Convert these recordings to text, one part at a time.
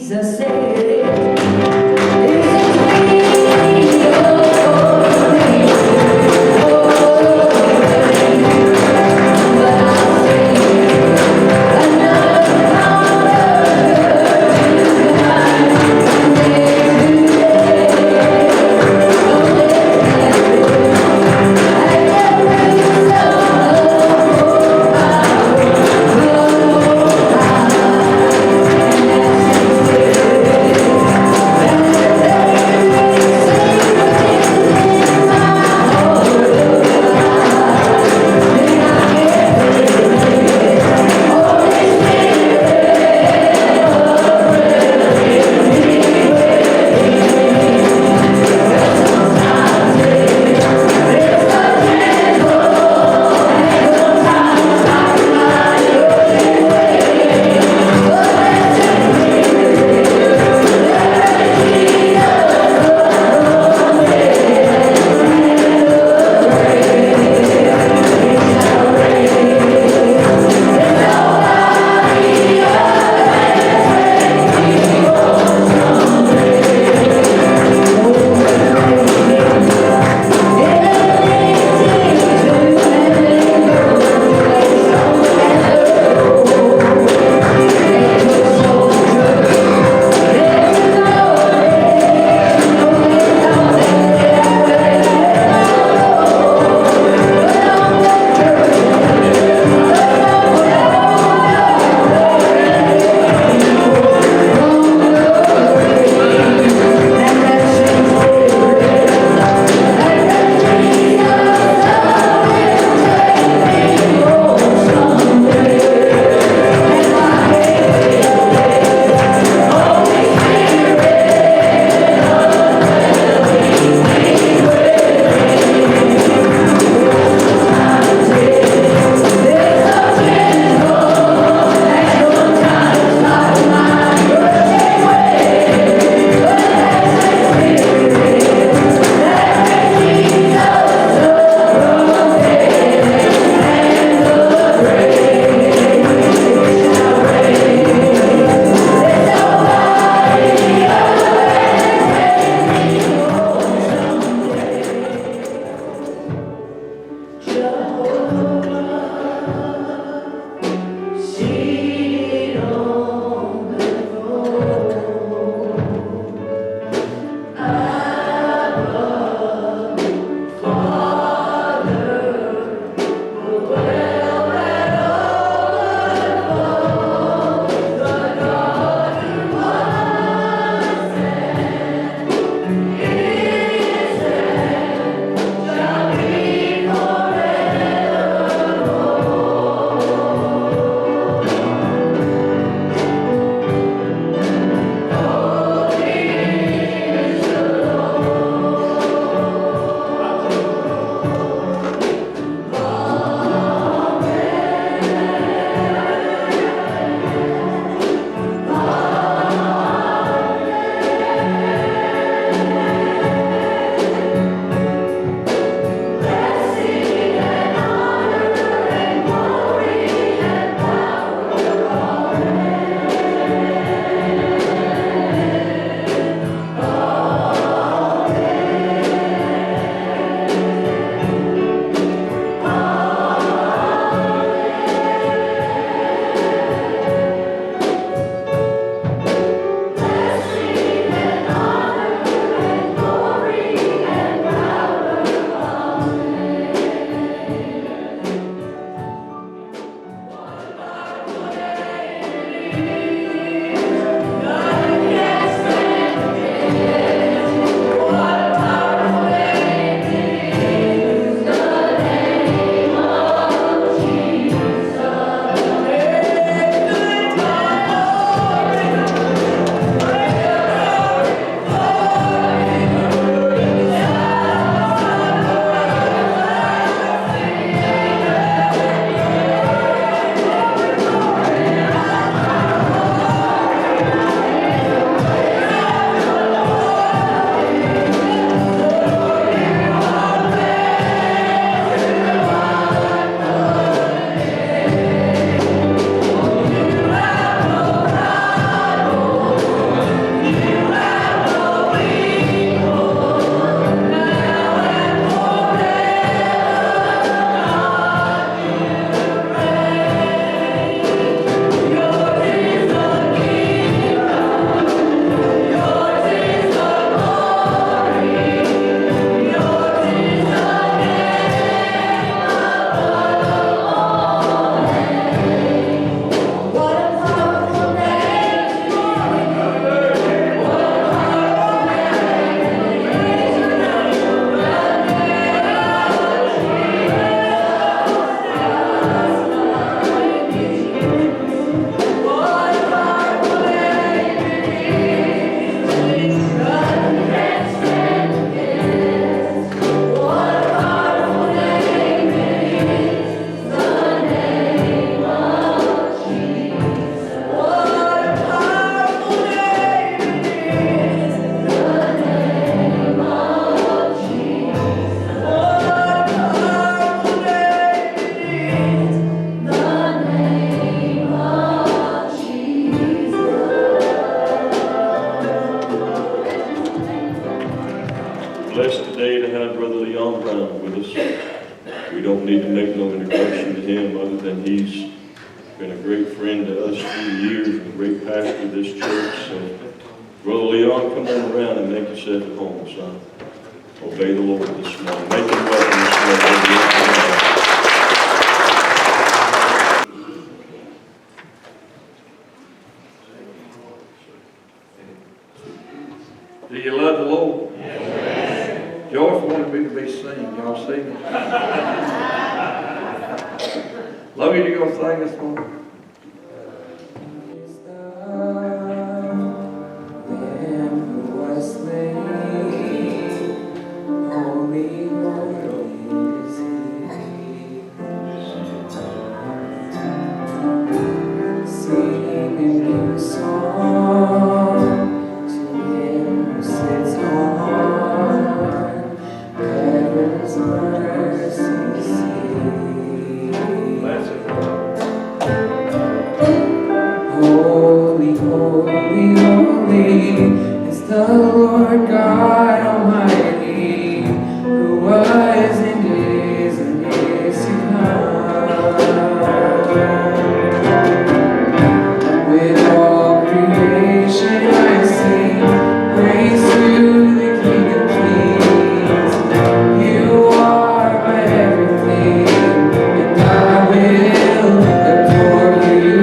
Jesus said, "This is me, oh, me, but I'll sing another don't need to make no introduction to him other than he's been a great friend to us through the years and a great pastor of this church. So, Brother Leon, come on around and make yourself at home, son. Obey the Lord this morning. Make him welcome this morning. Do you love the Lord? Yes. Joyce wanted me to be singing. Y'all see me? Love you to go sing this morning. Holy, holy, holy is the Lord God Almighty, who was and is to come. With all creation I sing praise to the King of Kings. You are my everything, and I will adore you.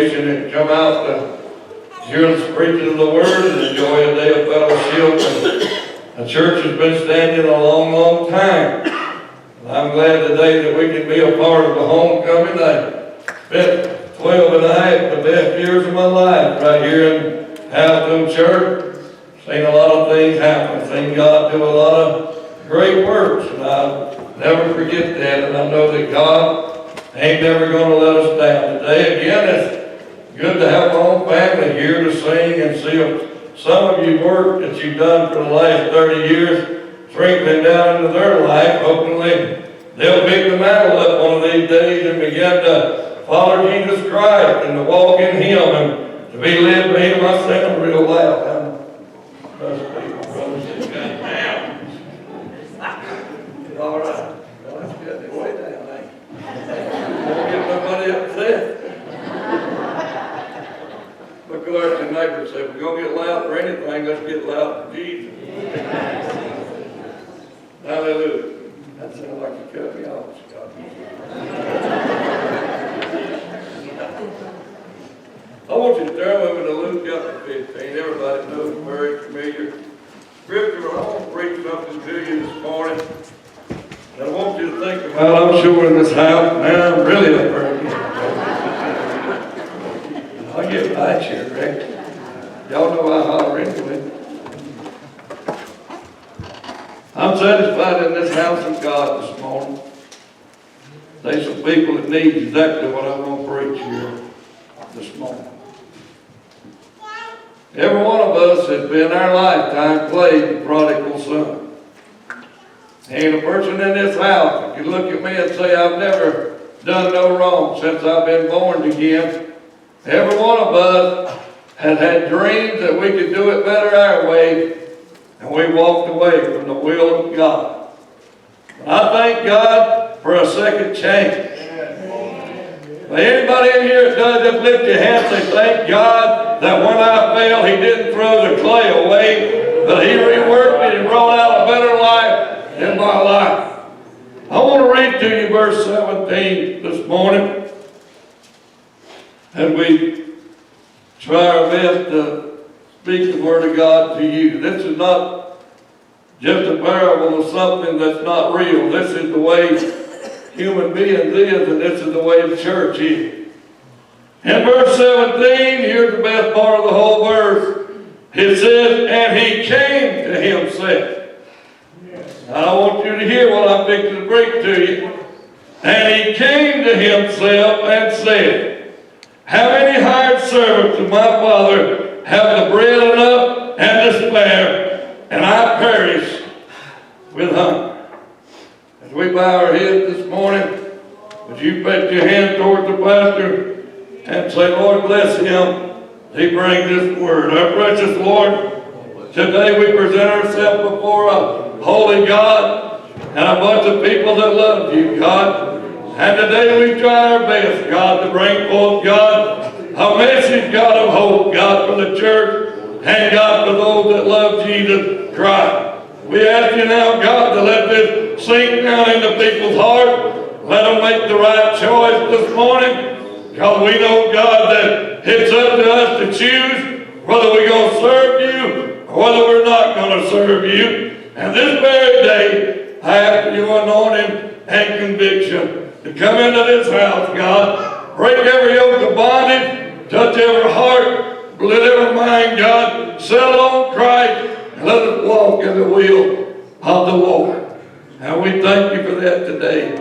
congregation and come out to hear the preaching of the word and enjoy a day of fellowship. And the church has been standing a long, long time. And I'm glad today that we can be a part of the homecoming. I spent 12 and a half the best years of my life right here in Haltown Church. Seen a lot of things happen. Seen God do a lot of great works. And I'll never forget that. And I know that God ain't never going to let us down. Today, again, it's good to have my own family here to sing and see some of you work that you've done for the last 30 years trickling down into their life. Hopefully, they'll pick the mantle up one of these days and begin to follow Jesus Christ and to walk in Him and to be led by Him. I sing them real loud. All right. Well, that's good. They're way down, ain't it? Don't get nobody upset. Look at your neighbor and say, if we're going to get loud for anything, let's get loud for Jesus. Hallelujah. That sounds like you cut me off, Scott. I want you to turn with me to Luke chapter 15. Everybody knows it's very familiar scripture, but I want to preach something to you this morning. And I want you to think about, I'm sure in this house, man, I'm really up there again. I'll get my chair, Rick. Y'all know I holler anyway. I'm satisfied in this house of God this morning. There's some people that need exactly what I want to preach here this morning. Every one of us has been in our lifetime played the prodigal son. Ain't a person in this house that can look at me and say, I've never done no wrong since I've been born again. Every one of us has had dreams that we could do it better our way, and we walked away from the will of God. I thank God for a second chance. Anybody in here that does, just lift your hands and say, thank God that when I fell, He didn't throw the clay away, but He reworked it and brought out a better life in my life. I want to read to you verse 17 this morning, and we try our best to speak the Word of God to you. This is not just a parable of something that's not real. This is the way human beings is, and this is the way the church is. In verse 17, here's the best part of the whole verse. It says, and He came to Himself. Now, I want you to hear what I'm fixing to bring to you. And He came to Himself and said, how many hired servants of my Father have the bread enough and to spare, and I perish with hunger? As we bow our heads this morning, would you put your hand towards the pastor and say, Lord, bless him. He brings this word. Our precious Lord, today we present ourselves before a holy God and a bunch of people that love you, God. And today we try our best, God, to bring forth, God, a message, God, of hope, God, for the church and, God, for those that love Jesus Christ. We ask you now, God, to let this sink down into people's heart. Let them make the right choice this morning. Because we know, God, that it's up to us to choose whether we're going to serve you or whether we're not going to serve you. And this very day, I ask your anointing and conviction to come into this house, God. Break every yoke of bondage, touch every heart, let every mind, God, settle on Christ. Let us walk in the will of the Lord. And we thank you for that today.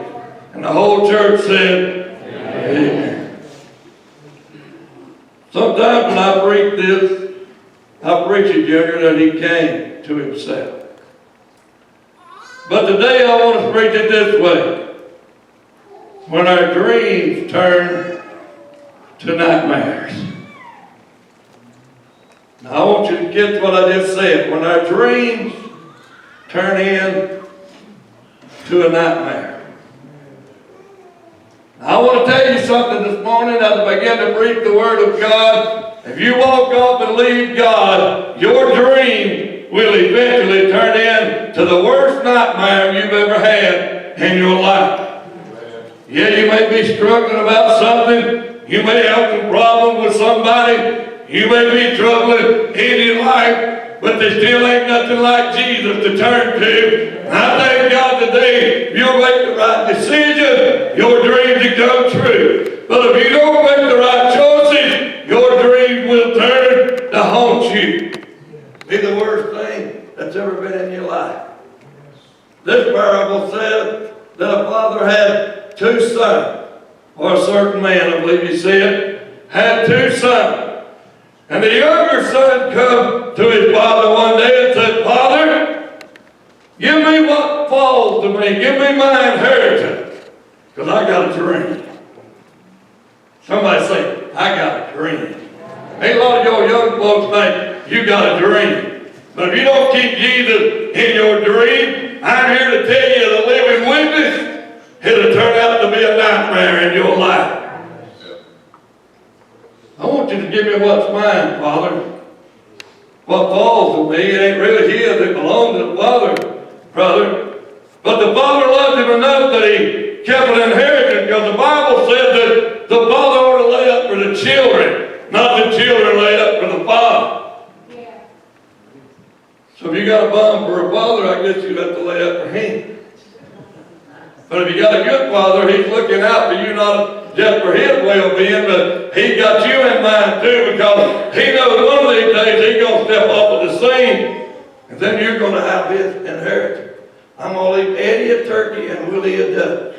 And the whole church said, amen. Sometimes when I preach this, I preach it, Junior, that He came to Himself. But today I want to preach it this way. When our dreams turn to nightmares. Now, I want you to get what I just said. When our dreams turn into a nightmare. Now, I want to tell you something this morning as I begin to preach the Word of God. If you walk off and leave God, your dream will eventually turn into the worst nightmare you've ever had in your life. Yeah, you may be struggling about something. You may have a problem with somebody. You may be troubling in your life, but there still ain't nothing like Jesus to turn to. And I thank God today, if you'll make the right decision, your dreams will come true. But if you don't make the right choices, your dreams will turn to haunt you. Be the worst thing that's ever been in your life. This parable says that a father had 2 sons, or a certain man, I believe he said, had 2 sons. And the younger son come to his father one day and said, Father, give me what falls to me. Give me my inheritance. Because I got a dream. Somebody say, I got a dream. Ain't a lot of your young folks think you got a dream. But if you don't keep Jesus in your dream, I'm here to tell you the living witness, it'll turn out to be a nightmare in your life. I want you to give me what's mine, Father. What falls to me, it ain't really his, it belongs to the Father, brother. But the Father loved him enough that he kept an inheritance, because the Bible says that the Father ought to lay up for the children, not the children lay up for the Father. Yeah. So if you got a bum for a father, I guess you have to lay up for him. But if you got a good father, he's looking out for you, not just for his well-being, but he got you in mind too, because he knows one of these days he's going to step off of the scene, and then you're going to have his inheritance. I'm going to leave Eddie a turkey and Willie a duck.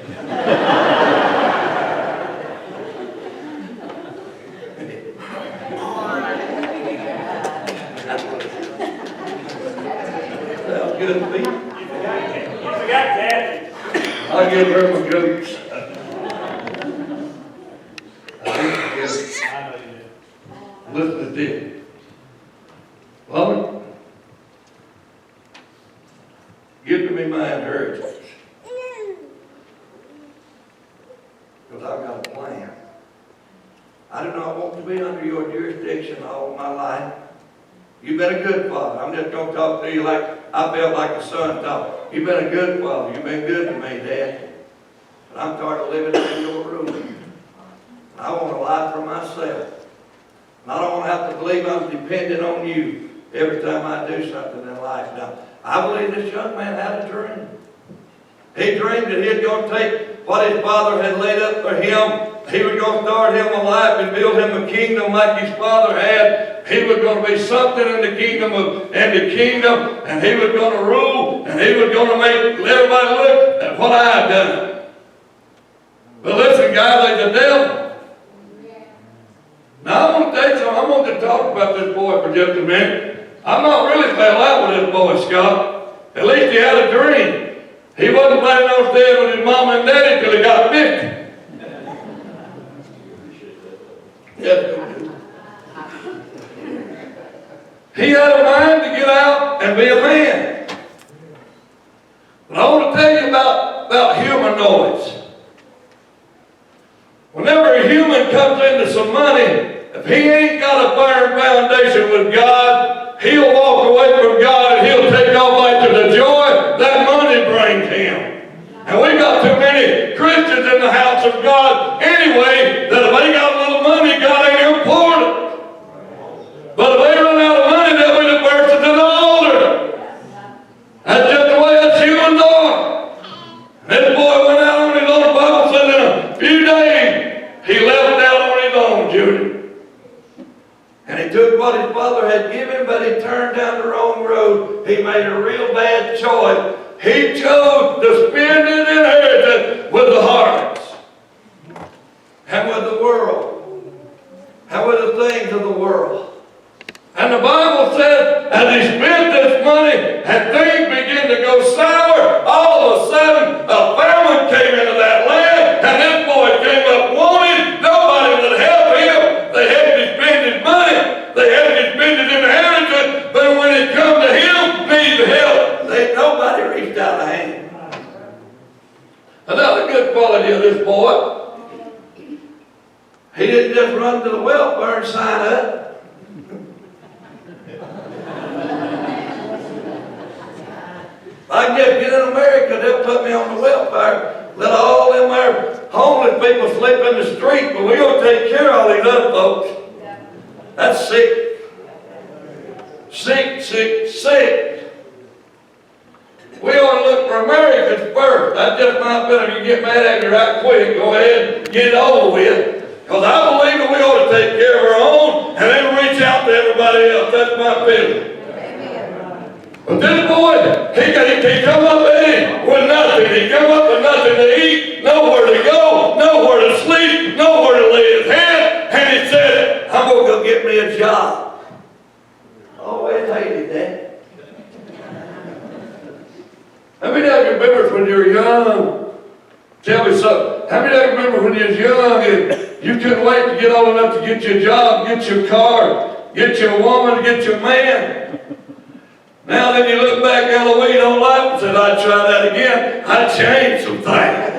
Sounds good to me. I'll give her my goats. Listen to this. Father, give to me my inheritance. Because I've got a plan. I do not want to be under your jurisdiction all my life. You've been a good father. I'm just going to talk to you like I felt like a son talk. You've been a good father. You've been good to me, Dad. But I'm tired of living in your room. I want to lie for myself. And I don't want to have to believe I'm dependent on you every time I do something in life. Now, I believe this young man had a dream. He dreamed that he was going to take what his father had laid up for him. He was going to start him a life and build him a kingdom like his father had. He was going to be something in the kingdom, and he was going to rule, and he was going to make everybody look at what I had done. But listen, guys, there's the devil. Now, I want to tell you something. I want to talk about this boy for just a minute. I'm not really fell out with this boy, Scott. At least he had a dream. He wasn't planning on staying with his mom and daddy till he got 50. He had a mind to get out and be a man. But I want to tell you about humanoids. Whenever a human comes into some money, if he ain't got a firm foundation with God, he'll walk away from God and he'll take off after the joy that money brings him. And we've got too many Christians in the house of God anyway, that if they got a little money, God ain't important. But if they run out of money, they'll be the person to the altar. That's just the way it's humans are. This boy went out on his own. The Bible said in a few days, he left out on his own, Judy. And he took what his father had given, but he turned down the wrong road. He made a real bad choice. He chose to spend his inheritance with the harlots and with the world and with the things of the world. And the Bible says, as he spent this money and things began to go sour, all of a sudden a famine came into that land, and this boy came up wanted. Nobody would help him. They had to spend his money. They had to spend his inheritance. But when it come to him, needing help, nobody reached out a hand. Another good quality of this boy, he didn't just run to the welfare and sign up. I can just get in America, they'll put me on the welfare. Let all them there homeless people sleep in the street, but we gonna take care of all these other folks. That's sick. Sick, sick, sick. We ought to look for Americans first. That just might be if you get mad at me right quick, go ahead and get it over with. Because I believe that we ought to take care of our own and then reach out to everybody else. That's my feeling. But this boy, he come up with nothing. He come up with nothing to eat, nowhere to go, nowhere to sleep, nowhere to lay his head. And he said, I'm going to go get me a job. I always hated that. How many of you remember when you were young? Tell me something. How many of you remember when you was young and you couldn't wait to get old enough to get your job, get your car, get your woman, get your man? Now then you look back at the way you don't like and said, I'd try that again. I'd change some things.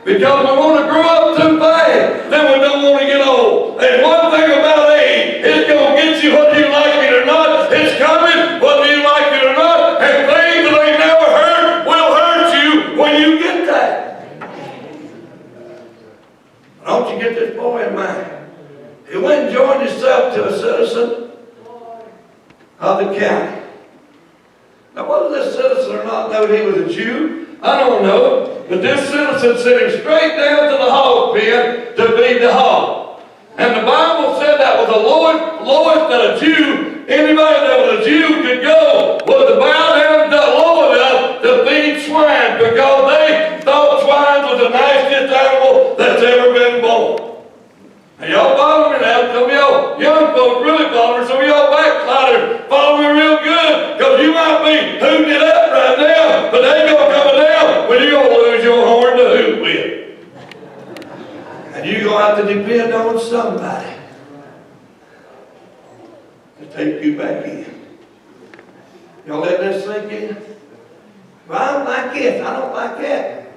Because we want to grow up too fast, then we don't want to get old. And one thing about age, it's going to get you whether you like it or not. It's coming whether you like it or not. And things that ain't never hurt will hurt you when you get that. Don't you get this boy in mind? He went and joined himself to a citizen of the county. Now whether this citizen or not know he was a Jew, I don't know. But this citizen sent him straight down to the hog pen to feed the hog. And the Bible said that was the lowest that a Jew, anybody that was a Jew could go, was to bow down low enough to feed swine, because they thought swine was the nastiest animal that's ever been born. And y'all follow me now. Some of y'all young folks really follow me. Some of y'all backsliders follow me real good, because you might be hooting it up right now, but they gonna come down when you're gonna lose your horn to hoot with. And you're gonna have to depend on somebody to take you back in. Y'all let this sink in? Well, I don't like this. I don't like that.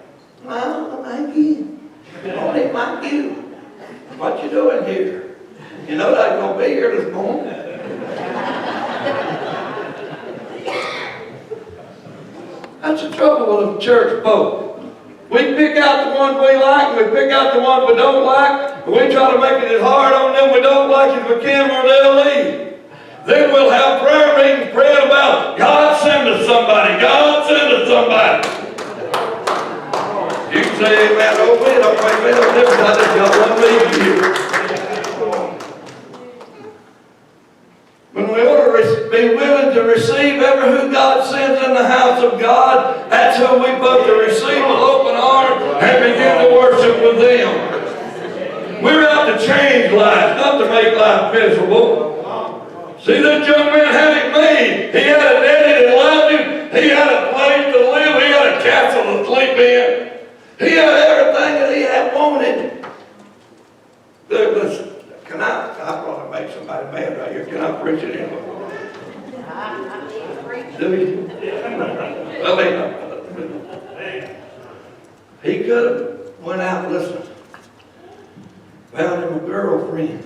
I don't like you. I don't like you. What you doing here? You know that I'm going to be here this morning. That's the trouble with the church folk. We pick out the ones we like, and we pick out the ones we don't like, and we try to make it as hard on them we don't like as we can, or they'll leave. Then we'll have prayer meetings praying about God send us somebody, God send us somebody. You can say amen, don't make no difference. I just got one leave here. When we ought to be willing to receive ever who God sends in the house of God, that's who we both to receive with open arms and begin to worship with them. We're out to change lives, not to make life miserable. See, this young man had it made. He had a daddy that loved him. He had a place to live. He had a castle to sleep in. He had everything that he had wanted. Listen, can I want to make somebody mad right here. Can I preach it anyway? Do you? Well, he could have went out and listened. Found him a girlfriend.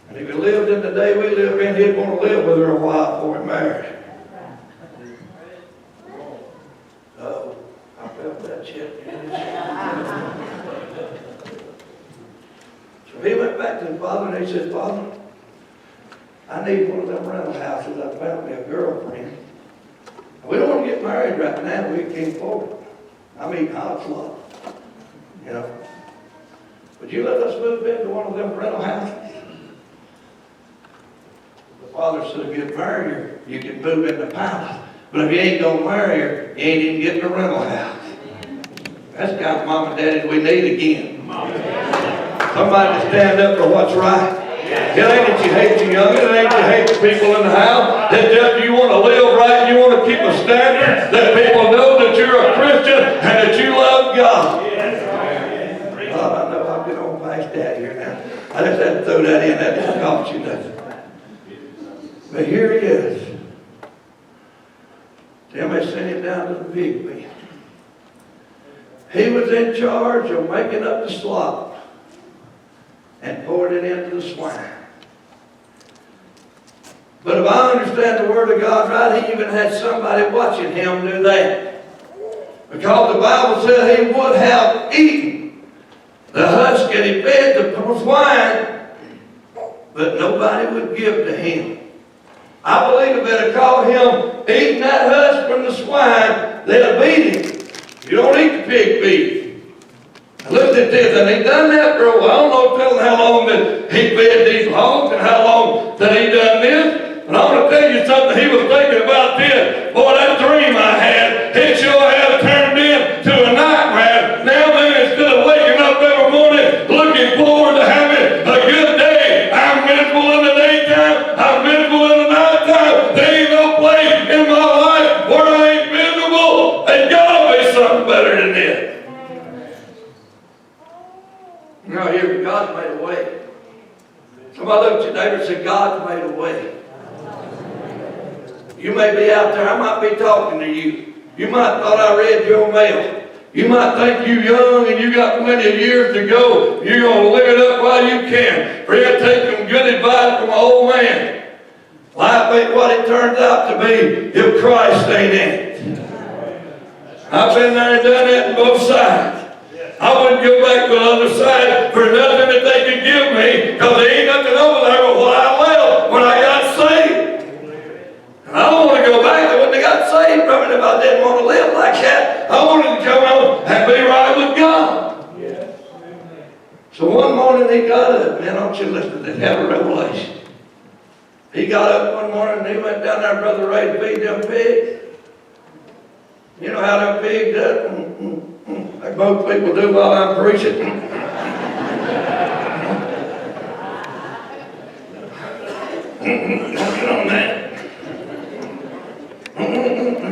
And if he lived in the day we live in, he'd want to live with her a while before he married. Oh, I felt that shit. So he went back to his father and he said, Father, I need one of them rental houses. I found me a girlfriend. We don't want to get married right now. We can't afford it. I'm eating hot slot. You know. Would you let us move into one of them rental houses? The father said, if you marry her, you can move in the palace. But if you ain't going to marry her, you ain't even getting a rental house. That's the kind of mom and daddy we need again. Somebody to stand up for what's right. It ain't that you hate your young, it ain't that you hate the people in the house. It's just you want to live right, you want to keep a standard that people know that you're a Christian and that you love God. Oh, I know I've been on past that here now. I just had to throw that in, that didn't cost you nothing. But here he is. Somebody sent him down to the pig pen. He was in charge of making up the slop and poured it into the swine. But if I understand the Word of God right, he even had somebody watching him do that. Because the Bible said he would have eaten the husk and he fed the swine, but nobody would give to him. I believe if they'd have caught him eating that husk from the swine, they'd have beat him. You don't eat the pig feed. I looked at this, and he done that for a while. I don't know telling how long that he fed these hogs and how long that he done this. But I want to tell you something. He was thinking about this. Boy, that dream I had, it sure has turned into a nightmare. Now then, instead of waking up every morning looking forward to having a good day, I'm miserable in the daytime, I'm miserable in the nighttime. There ain't no place in my life where I ain't miserable. There's got to be something better than this. Now here, God's made a way. Somebody look at your neighbor and say, God's made a way. You may be out there, I might be talking to you. You might thought I read your mail. You might think you're young and you got plenty of years to go. You're going to live it up while you can. Friend, take some good advice from an old man. Life ain't what it turns out to be if Christ ain't in it. I've been there and done that on both sides. I wouldn't go back to the other side for nothing that they could give me, because there ain't nothing over there but what I left when I got saved. And I don't want to go back. I wouldn't have got saved from it if I didn't want to live like that. I wanted to come home and be right with God. So one morning he got up. Man, don't you listen to have a revelation. He got up one morning and he went down there, Brother Ray, to feed them pigs. You know how them pigs do? Like most people do while I'm preaching. Don't get on that. I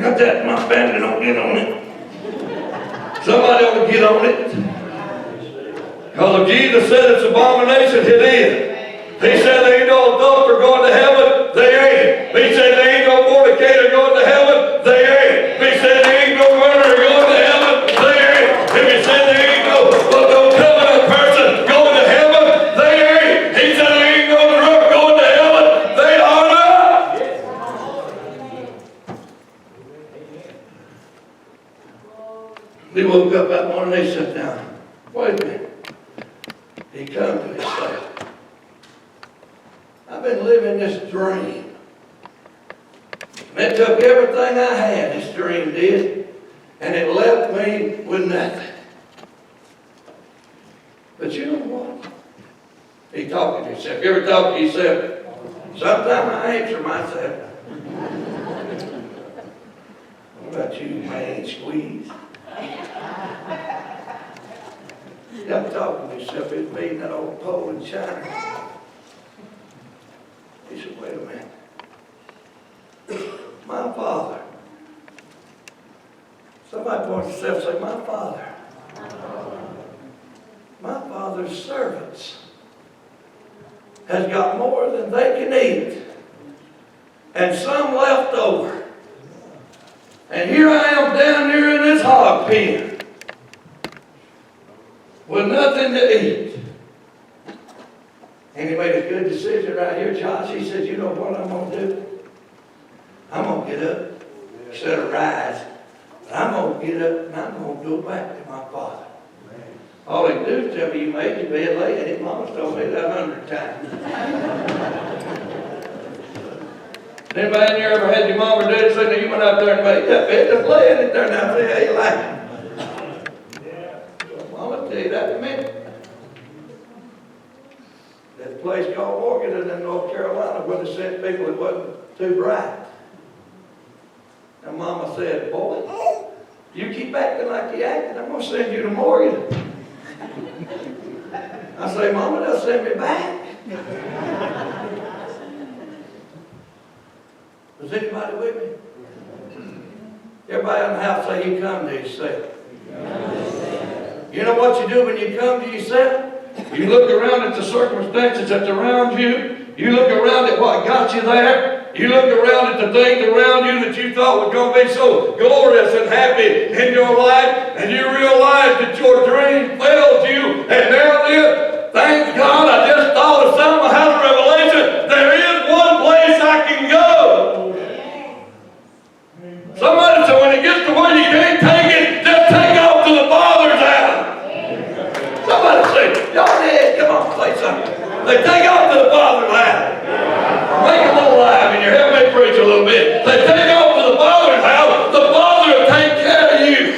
got that in my family, don't get on it. Somebody ought to get on it. Because if Jesus said it's abomination, it is. He said there ain't no adulterer going to heaven, they ain't. He said there ain't no fornicator going to heaven, they ain't. He said there ain't no murderer going to heaven, they ain't. If he said there ain't no covenant person going to heaven, they ain't. He said there ain't no drunk going to heaven, they are not. He woke up that morning, he sat down. Wait a minute. He come to himself. I've been living this dream. And it took everything I had, this dream did, and it left me with nothing. But you know what? He talking to himself. You ever talk to yourself? Sometimes I answer myself. What about you, man? Squeeze. I'm talking to yourself. It's me and that old pole in China. He said, wait a minute. My father. Somebody points to himself and say, my father. My father's servants has got more than they can eat. And some left over. And here I am down here in this hog pen with nothing to eat. And he made a good decision right here, Josh. He said, you know what I'm going to do? I'm going to get up instead of rise. But I'm going to get up and I'm going to go back to my father. All he do is tell me you made your bed lay, and his mama's told me that 100 times. Anybody in here ever had your mom or dad say that you went out there and made that bed? Just lay in it there now. See how you like it. Well, Mama tell you that in a minute. That place called Morgan in North Carolina where they sent people that wasn't too bright. And Mama said, boy, you keep acting like you acting, I'm going to send you to Morgan. I say, Mama, they'll send me back. Is anybody with me? Everybody in the house say you come to yourself. You know what you do when you come to yourself? You look around at the circumstances that's around you. You look around at what got you there. You look around at the things around you that you thought were going to be so glorious and happy in your life, and you realize that your dream failed you. And now then, thank God, I just thought of something. I had a revelation. There is one place I can They take off to the Father's house, the Father will take care of you.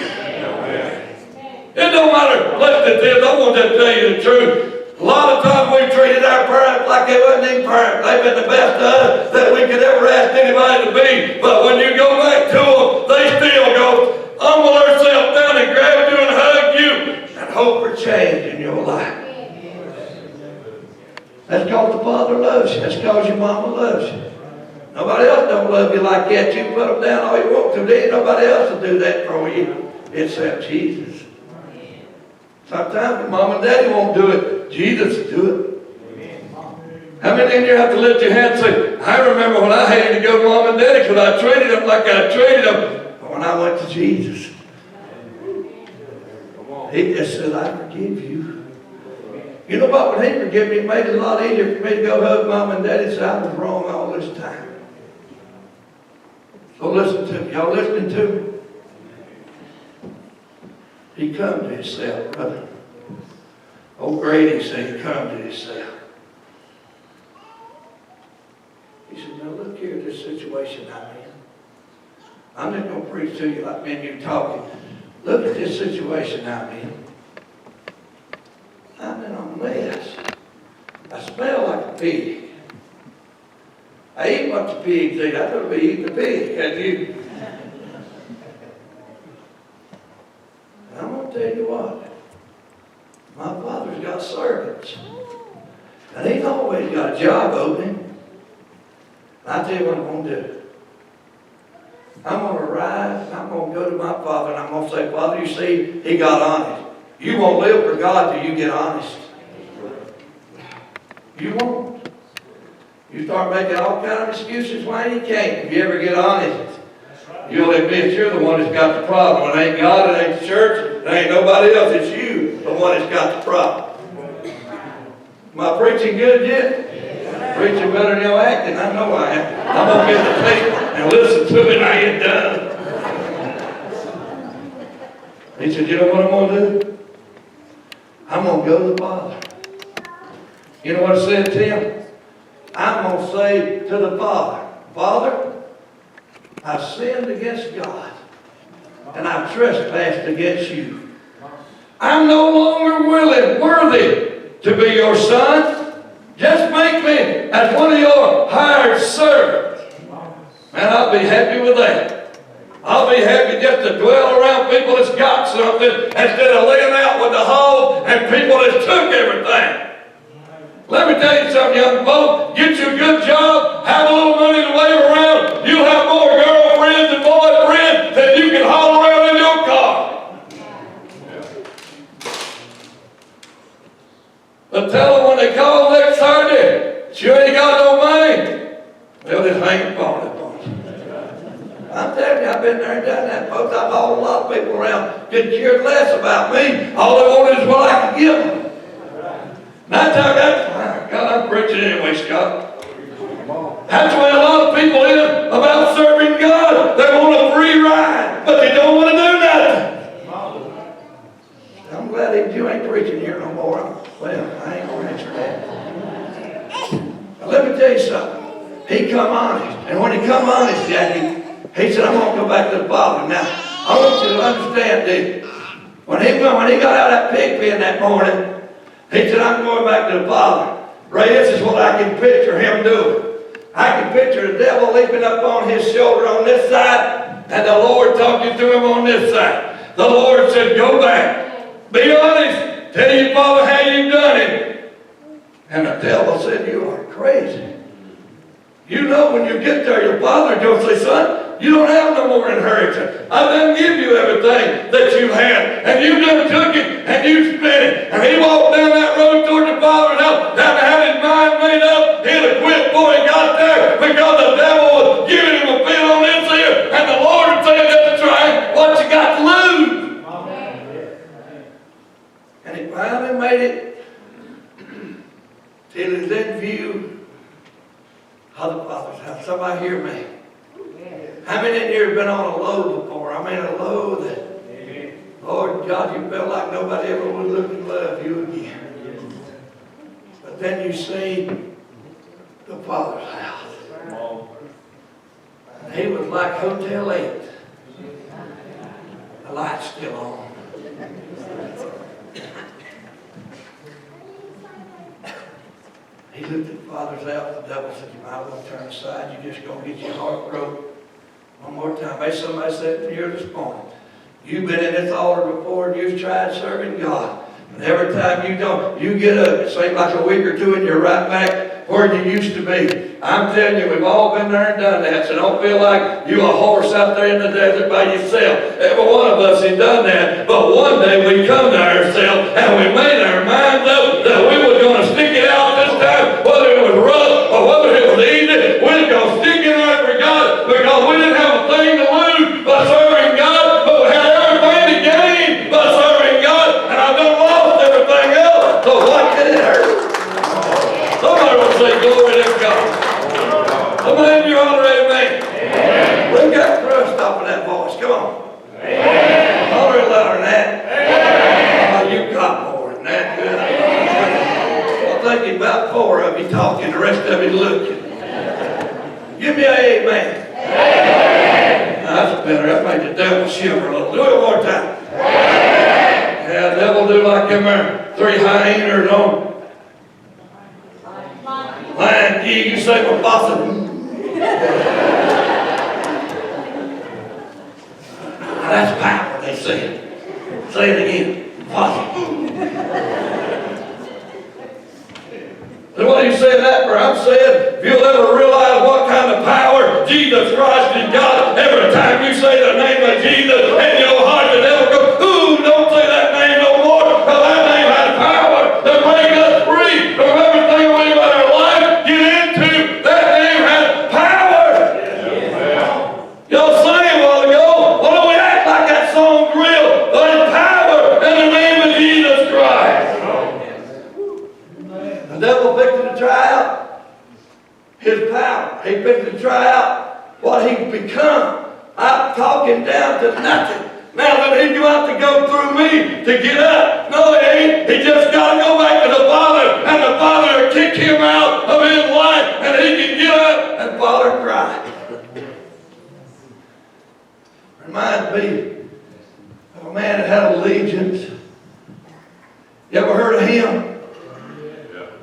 It don't matter. Listen to this, I want to tell you the truth. A lot of times we treated our parents like they wasn't even parents. They've been the best to us that we could ever ask anybody to be. But when you go back to them, they still go humble themselves down and grab you and hug you and hope for change in your life. That's because the Father loves you. That's because your mama loves you. Nobody else don't love you like that. You put them down all you want to. There ain't nobody else will do that for you except Jesus. Sometimes mom and daddy won't do it. Jesus will do it. How many in here have to lift your hand and say, I remember when I hated to go to mom and daddy because I treated them like I treated them. But when I went to Jesus, he just said, I forgive you. You know what? When he forgave me, it made it a lot easier for me to go hug mom and daddy and say I was wrong all this time. So listen to me. Y'all listening to me? He come to himself, brother. Old Grady said he come to himself. He said, now look here at this situation I'm in. I'm just going to preach to you like me and you talking. Look at this situation I'm in. I'm in a mess. I smell like a pig. I eat what the pigs eat. I don't be eating the pig, can you? And I'm going to tell you what. My father's got servants. And he's always got a job open. I tell you what I'm going to do. I'm going to rise, and I'm going to go to my father, and I'm going to say, Father, you see, he got honest. You won't live for God till you get honest. You won't. You start making all kind of excuses why you can't. If you ever get honest, you'll admit you're the one that's got the problem. It ain't God, it ain't the church, it ain't nobody else. It's you, the one that's got the problem. Am I preaching good yet? Preaching better than you're acting. I know I am. I'm going to get the tape and listen to it and I get done. He said, you know what I'm going to do? I'm going to go to the Father. You know what I said to him? I'm going to say to the Father, Father, I sinned against God and I've trespassed against you. I'm no longer worthy to be your son. Just make me as one of your hired servants. Man, I'll be happy with that. I'll be happy just to dwell around people that's got something instead of laying out with the hog and people that took everything. Let me tell you something, young folks. Get you a good job, have a little money to wave around. You'll have more girlfriends and boyfriends than you can haul around in your car. But tell them when they call next Saturday, that you ain't got no money, they'll just hang the phone up on you. I'm telling you, I've been there and done that, folks. I've hauled a lot of people around, didn't care less about me. All they wanted is what I could give them. And I tell you that, God, I'm preaching anyway, Scott. That's why a lot of people is about serving God. They want a free ride, but they don't want to do nothing. I'm glad you ain't preaching here no more. Well, I ain't going to answer that. Now, let me tell you something. He come honest. And when he come honest, Jackie, he said, I'm going to go back to the Father. Now, I want you to understand this. When he got out of that pig pen that morning, he said, I'm going back to the Father. Ray, this is what I can picture him doing. I can picture the devil leaping up on his shoulder on this side, and the Lord talking to him on this side. The Lord said, go back. Be honest. Tell your father how you've done it. And the devil said, you are crazy. You know when you get there, your father will say, son, you don't have no more inheritance. I done give you everything that you had. And you done took it and you spent it. And he walked down that road toward the Father's house. Down to have his mind made up. He'd have quit before he got there because the devil was giving him a bit on this here. And the Lord said, that's right. What you got to lose? And he finally made it till he was in view of the Father's house. Somebody hear me? How many in here have been on a low before? I mean a low that, Lord God, you felt like nobody ever would look and love you again. But then you see the Father's house. He was like Hotel 8. The light's still on. He looked at the Father's out. The devil said, you might want to turn aside. You just gonna get your heart broke. One more time. Maybe somebody said here this morning, you've been in this altar before and you've tried serving God. And every time you don't, you get up, it seems like a week or two and you're right back where you used to be. I'm telling you, we've all been there and done that, so don't feel like you're a horse out there in the desert by yourself. Every one of us has done that, but one day we come to ourselves and we made our minds up that we were going to stick it out this time, whether it was rough or whether it was easy, we were going to stick it out for God because we didn't have a thing to lose by serving God, but we had everything to gain by serving God, and I've done lost everything else, so what did it hurt? Somebody will say, glory to God. Somebody in your honor, amen. We've got thrust off of that voice. Come on. Holler it louder than that. Oh, you got more than that. Good. I'll think about 4 of you talking, the rest of you looking. Give me an amen. That's better. That made the devil shiver a little. Do it one more time. Yeah, the devil do like them there 3 hyenas on Lion King, you say for possum. That's power, they say it. Say it again. Possum. And what are you saying that for? I'm saying, if you'll ever realize what kind of power Jesus Christ has got, every time you say the name of Jesus in your heart, the devil goes, ooh, don't say that name no more, because that name has power to make us free from everything we let our life get into. That name has power. Y'all sang a while ago, why don't we act like that song's real? There's power in the name of Jesus Christ. The devil picked to try out his power. He picked to try out what he's become. I'm talking down to nothing. Now that he got to go through me to get up. No, he ain't. He just got to go back to the Father, and the Father will kick him out of his life, and he can get up and Father cry. Reminds me of a man that had allegiance. You ever heard of him?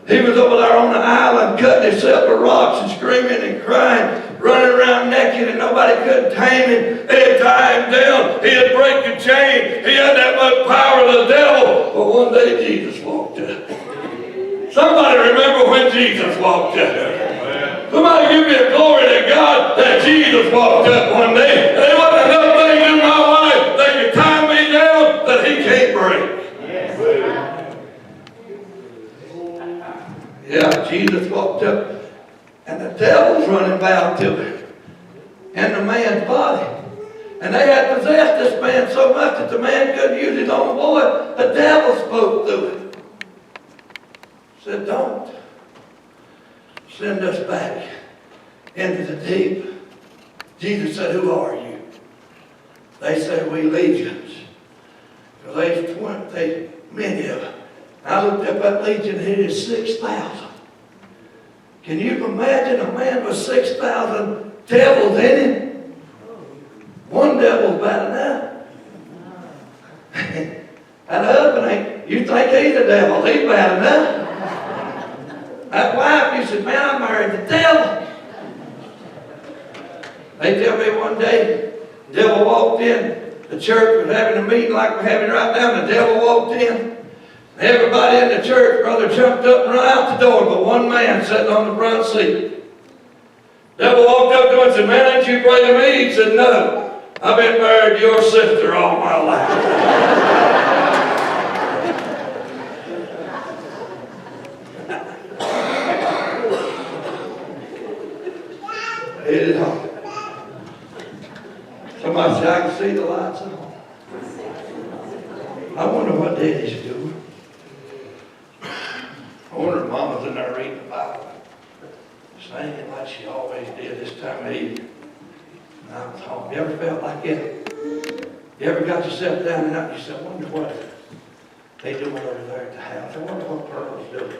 He was over there on the island cutting himself with rocks and screaming and crying, running around naked, and nobody could tame him. They'd tie him down. He'd break a chain. He had that much power of the devil. But one day Jesus walked up. Somebody remember when Jesus walked up. Somebody give me a glory to God that Jesus walked up one day. There wasn't enough things in my life that could tie me down that he can't break. Yeah, Jesus walked up, and the devil's running bound to him, and the man's body. And they had possessed this man so much that the man couldn't use his own voice. The devil spoke through him. Said, don't send us back into the deep. Jesus said, who are you? They said, we legions. So they many of them. I looked up that legion, and it is 6,000. Can you imagine a man with 6,000 devils in him? One devil's bad enough. That husband ain't, you think he's a devil, he's bad enough. That wife, you said, man, I married the devil. They tell me one day, the devil walked in, the church was having a meeting like we're having right now, and the devil walked in. Everybody in the church, brother, jumped up and ran out the door, but one man sitting on the front seat. The devil walked up to him and said, man, ain't you afraid of me? He said, no, I've been married to your sister all my life. It is on. Somebody said, I can see the lights on. I wonder what Daddy's doing. I wonder if Mama's in there reading the Bible, singing like she always did this time of evening. And I was home. You ever felt like that? You ever got yourself down and out? You said, I wonder what they doing over there at the house. I wonder what Pearl's doing.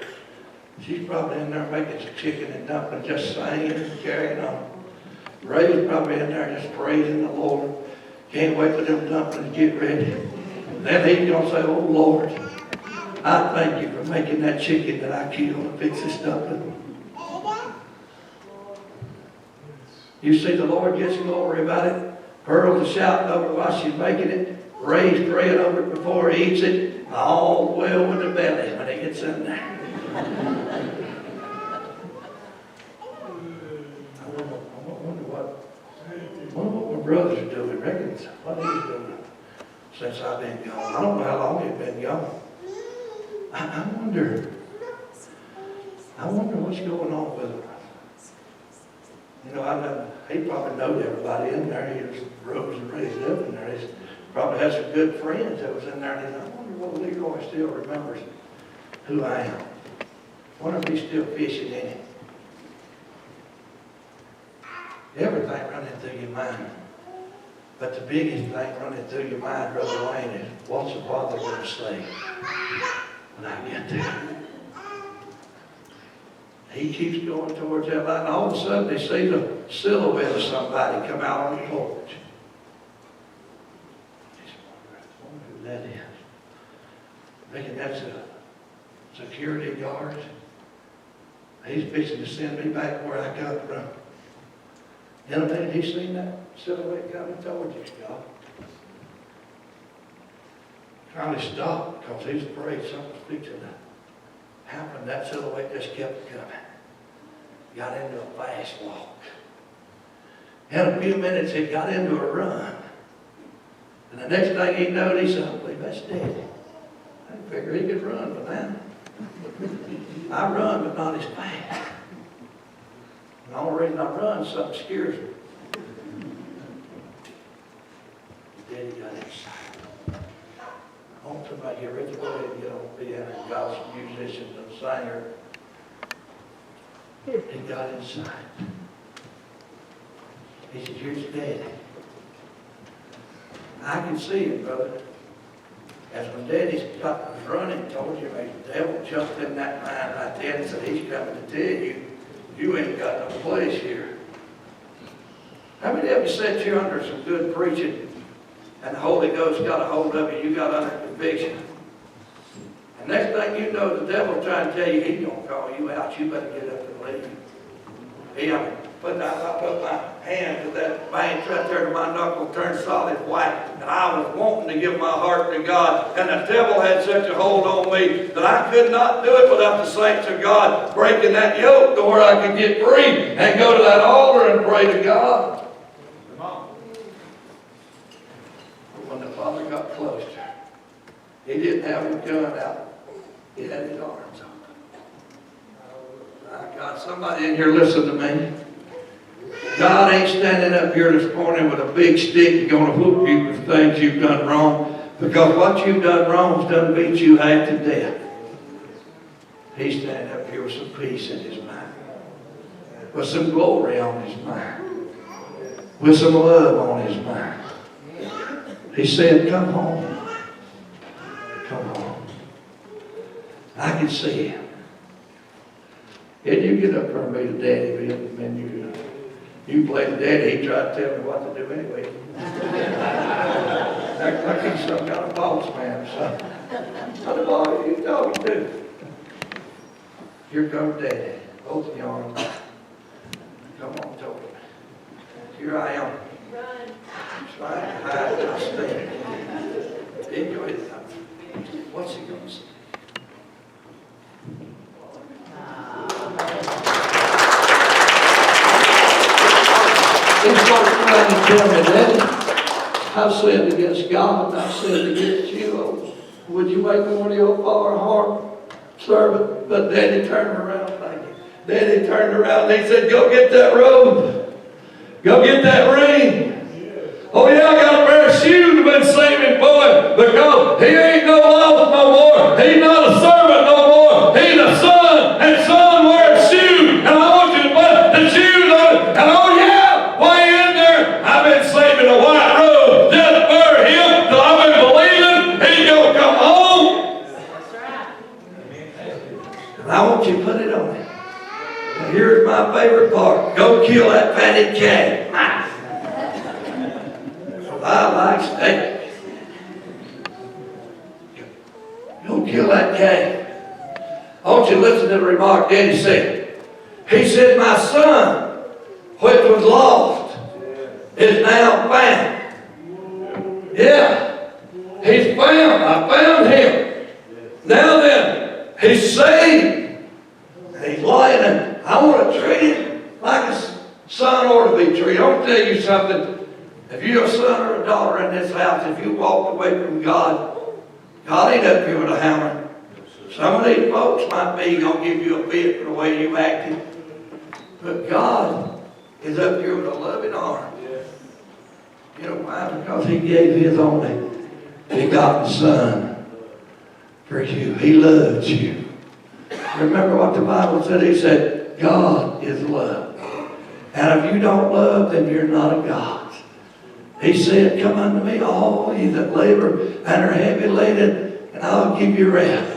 She's probably in there making some chicken and dumplings, just singing and carrying on. Ray's probably in there just praising the Lord. Can't wait for them dumplings to get ready. Then he's gonna say, oh Lord, I thank you for making that chicken that I killed and fix this dumpling. You see the Lord gets glory about it. Pearl's shouting over while she's making it. Ray's praying over it before he eats it. All well with the belly when he gets in there. I wonder what my brother's doing. Reckons what he's doing since I've been gone. I don't know how long he's been gone. I wonder what's going on with him. You know, he probably knows everybody in there. He was rose and raised up in there. He probably has some good friends that was in there. And I wonder what Leroy still remembers who I am. I wonder if he's still fishing in it. Everything running through your mind. But the biggest thing running through your mind, Brother Wayne, is what's the Father going to say when I get there? He keeps going towards that light, and all of a sudden they see the silhouette of somebody come out on the porch. I wonder who that is. Thinking that's a security guard. He's fixing to send me back where I come from. In a minute, he's seen that silhouette coming towards you, God. Finally stopped because he's afraid something's fixing to happen. That silhouette just kept coming. Got into a fast walk. In a few minutes, he got into a run. And the next thing he knowed, he said, I believe that's Daddy. I figured he could run, but now I run, but not as fast. And the only reason I run, something scares me. Daddy got inside. I want somebody here ready to go ahead and get on the piano, gospel musicians and singer. He got inside. He said, here's Daddy. I can see him, brother. As when Daddy was running towards you, the devil jumped in that mind right there and said, he's coming to tell you, you ain't got no place here. How many of you sat here under some good preaching and the Holy Ghost got a hold of you, you got under conviction? And next thing you know, the devil trying to tell you he's going to call you out. You better get up and leave. I put my hand to that bank right there to my knuckle, turned solid white. And I was wanting to give my heart to God. And the devil had such a hold on me that I could not do it without the saints of God breaking that yoke to where I could get free and go to that altar and pray to God. But when the Father got closer, he didn't have his gun out. He had his arms open. My God, somebody in here listen to me. God ain't standing up here this morning with a big stick going to whoop you for things you've done wrong, because what you've done wrong has done beat you half to death. He's standing up here with some peace in his mind, with some glory on his mind, with some love on his mind. He said, come home. Come home. I can see him. Did you get up there and be the daddy, Bill? Man, you play the daddy, he tried to tell me what to do anyway. Act like he's some kind of boss man, son. What about you talking to? Here comes Daddy. Both of y'all. Come on, talk to me. Here I am. Run. Trying to hide my stand. Enjoy it. What's he going to say? He started trying to tell me, Daddy, I've sinned against God and I've sinned against you. Oh, would you make me one of your far heart servant? But Daddy turned around, thank you. Daddy turned around and he said, go get that robe. Go get that ring. Oh yeah, I got a pair of shoes I've been saving for him, because he ain't no lost no more. He's not a servant no more. He's a son, and son wears shoes. And I want you to put the shoes on it. And oh yeah, way in there, I've been saving a white robe just for him, till I've been believing he's going to come home. That's right. And I want you to put it on him. Now here's my favorite part. Go kill that fatted calf. I like steak. Don't kill that calf. I want you to listen to the remark Daddy said. He said, my son, which was lost, is now found. Yeah, he's found. I found him. Now then, he's saved. And he's lying, and I want to treat him like a son ought to be treated. I'll tell you something. If you're a son or a daughter in this house, if you walked away from God, God ain't up here with a hammer. Some of these folks might be going to give you a bit for the way you acted. But God is up here with a loving arm. You know why? Because He gave His only begotten Son for you. He loves you. Remember what the Bible said? He said, God is love. And if you don't love, then you're not a God. He said, come unto me, all ye that labor and are heavy laden, and I'll give you rest.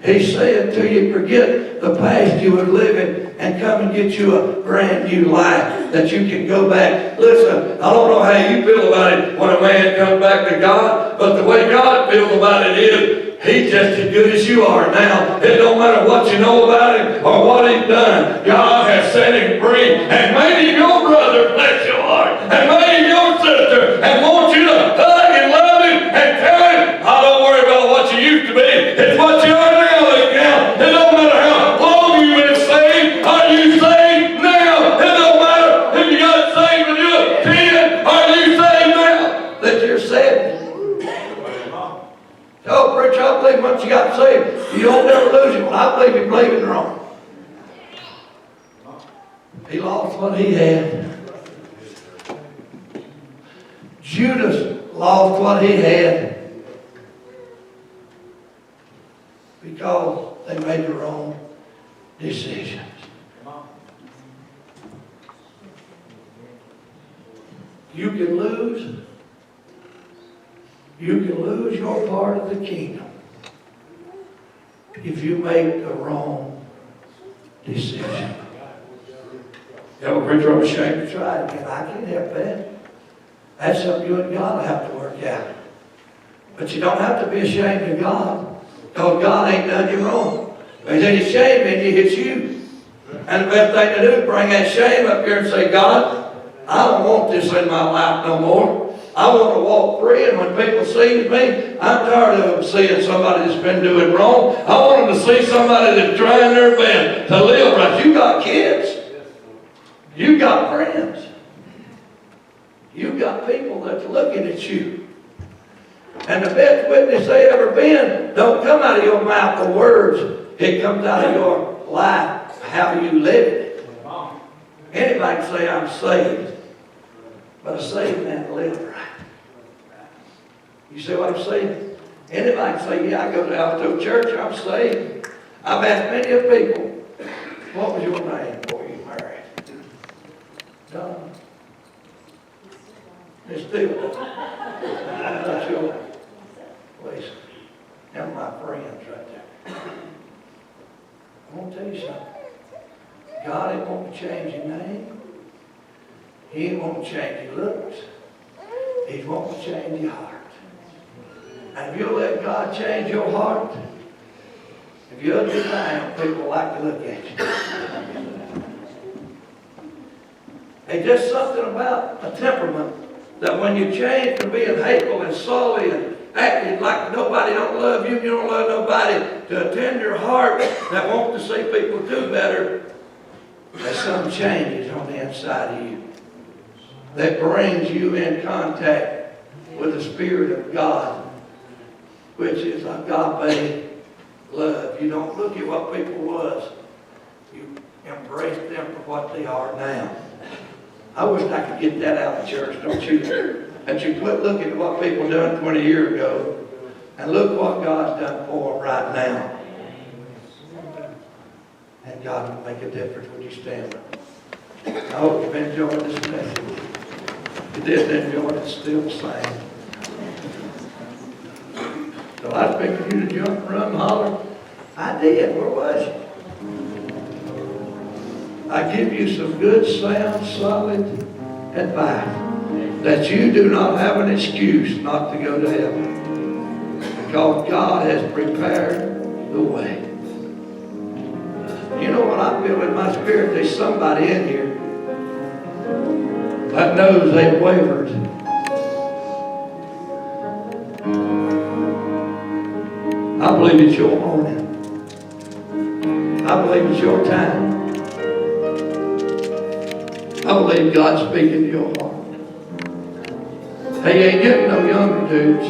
He said to you, forget the past you were living and come and get you a brand new life that you can go back. Listen, I don't know how you feel about it when a man comes back to God, but the way God feels about it is, He's just as good as you are now. It don't matter what you know about Him or what He's done. God has set Him free. And maybe your brother, bless your heart, and maybe your sister, and want you to hug and love Him and tell Him, I don't worry about what you used to be. It's what you are now that counts. It don't matter how long you've been saved. Are you saved now? It don't matter if you got saved when you were 10. Are you saved now that you're 70? Oh, preacher, I believe once you got saved, you don't never lose it. Well, I believe you believe it wrong. He lost what he had. Judas lost what he had because they made the wrong decisions. You can lose your part of the kingdom if you make the wrong decision. Yeah, well, preacher, I'm ashamed to try it again. I can't help that. That's something you and God will have to work out. But you don't have to be ashamed of God, because God ain't done you wrong. If there's any shame in you, it's you. And the best thing to do is bring that shame up here and say, God, I don't want this in my life no more. I want to walk free, and when people see me, I'm tired of them seeing somebody that's been doing wrong. I want them to see somebody that's trying their best to live right. You got kids. You got friends. You got people that's looking at you. And the best witness they ever been don't come out of your mouth the words. It comes out of your life, how you live it. Anybody can say, I'm saved. But a saved man live right. You see what I'm saying? Anybody can say, yeah, I go to church, I'm saved. I've asked many of people, what was your name before you married? Don. It's still. That's your place. Them my friends right there. I want to tell you something. God ain't want to change your name. He ain't want to change your looks. He's want to change your heart. And if you'll let God change your heart, if you'll get down, people like to look at you. There's just something about a temperament that when you change from being hateful and sully and acting like nobody don't love you, you don't love nobody, to a tender heart that wants to see people do better, there's some changes on the inside of you that brings you in contact with the Spirit of God, which is agape love. You don't look at what people was. You embrace them for what they are now. I wish I could get that out of church, don't you? And you quit looking at what people done 20 years ago and look what God's done for them right now. And God will make a difference when you stand up. I hope you've enjoyed this message. If you didn't enjoy it, it's still the same. So I expected you to jump, run, holler. I did. Where was you? I give you some good, sound, solid advice. that you do not have an excuse not to go to heaven. Because God has prepared the way. You know what I feel in my spirit? There's somebody in here that knows they've wavered. I believe it's your morning. I believe it's your time. I believe God's speaking to your heart. He ain't getting no younger dudes.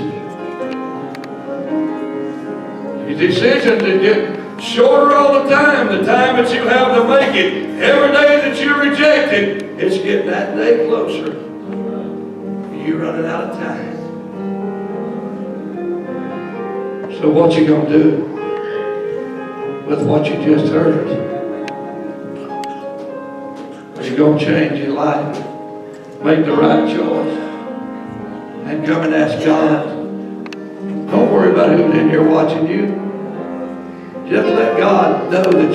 Your decisions are getting shorter all the time. The time that you have to make it. Every day that you're rejected, it's getting that day closer. You're running out of time. So what you gonna do with what you just heard? Are you gonna change your life? Make the right choice? And come and ask God. Don't worry about who's in here watching you. Just let God know that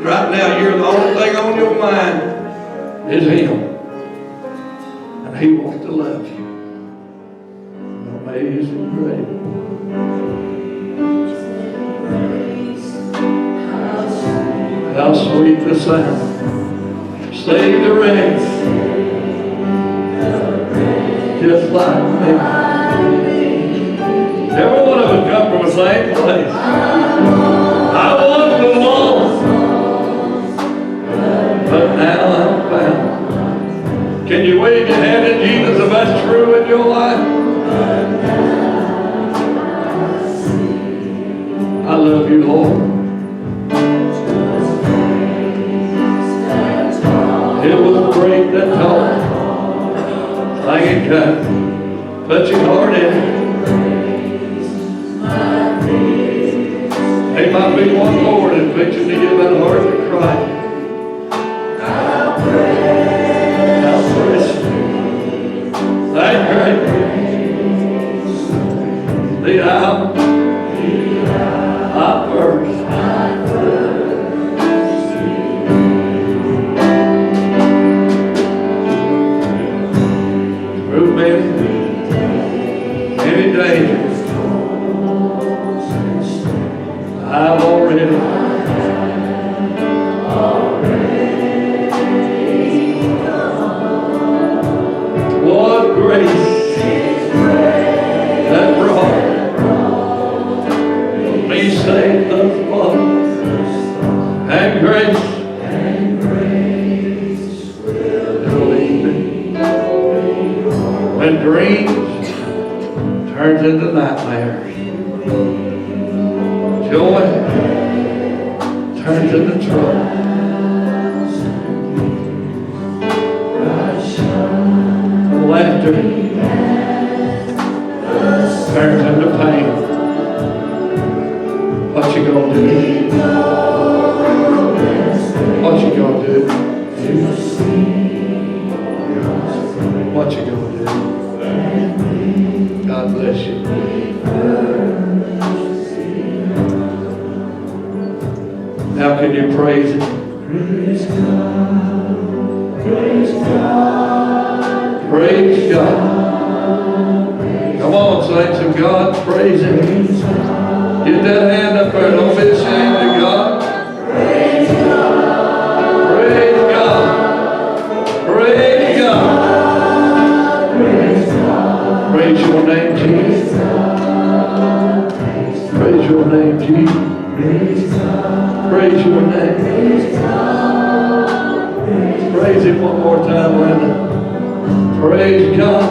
right now, you're the only thing on your mind is Him. And He wants to love you. Amazing grace. How sweet the sound. Saved the wretch. Just like me. Every one of us come from the same place. I was the lost, but now I'm found. Can you wave your hand at Jesus if that's true in your life? I love you, Lord. It was great that talk. Singing kind, touching heart in. There might be one more that fixing to give that heart to cry. How precious. That great. The hour I first. Through many dangers, I've already what grace that brought me safe thus far, and grace will lead me when dreams turns into nightmares. Joy turns into trouble. Laughter turns into pain. What you gonna do? What you gonna do? What you gonna do? God bless you. Now can you praise Him? Praise God. Praise God. Praise God. Come on, saints of God, praise Him. Get that hand up there. Don't be ashamed of God. Praise God. Praise God. Praise God. Praise God. Praise your name, Jesus. Praise your name, Jesus. Praise your name. Praise Him one more time, Linda. Praise God.